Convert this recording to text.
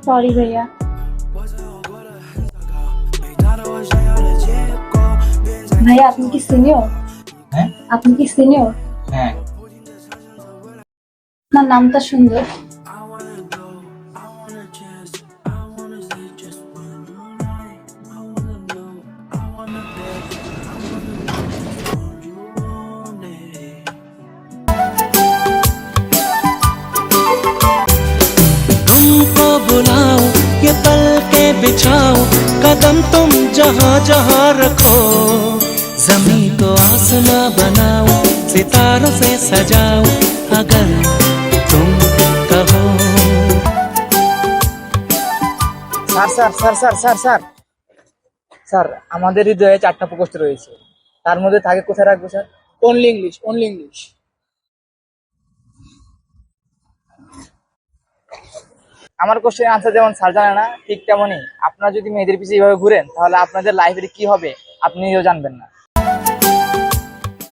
Sorry ভাইয়া। ভাইয়া আপনি কি সিনিয়র? হ্যাঁ আপনি কি সিনিয়র? হ্যাঁ। আপনার নামটা সুন্দর। तुमको बुलाओ ये पल के बिछाओ कदम तुम जहाँ जहाँ रखो जमीन को आसमां बनाओ सितारों से सजाओ अगर तुम कहो। Sir sir sir sir sir sir sir, আমাদের হৃদয়ে 4টা প্রকোষ্ঠ রয়েছে, তার মধ্যে থাকে কোথায় রাখবো sir? Only English, only English. আমার কোশ্চেন আনসার যেমন স্যার জানে না, ঠিক তেমনই আপনারা যদি মেয়েদের পিছিয়ে এইভাবে ঘুরেন তাহলে আপনাদের লাইফের কি হবে আপনি নিজেও জানবেন না।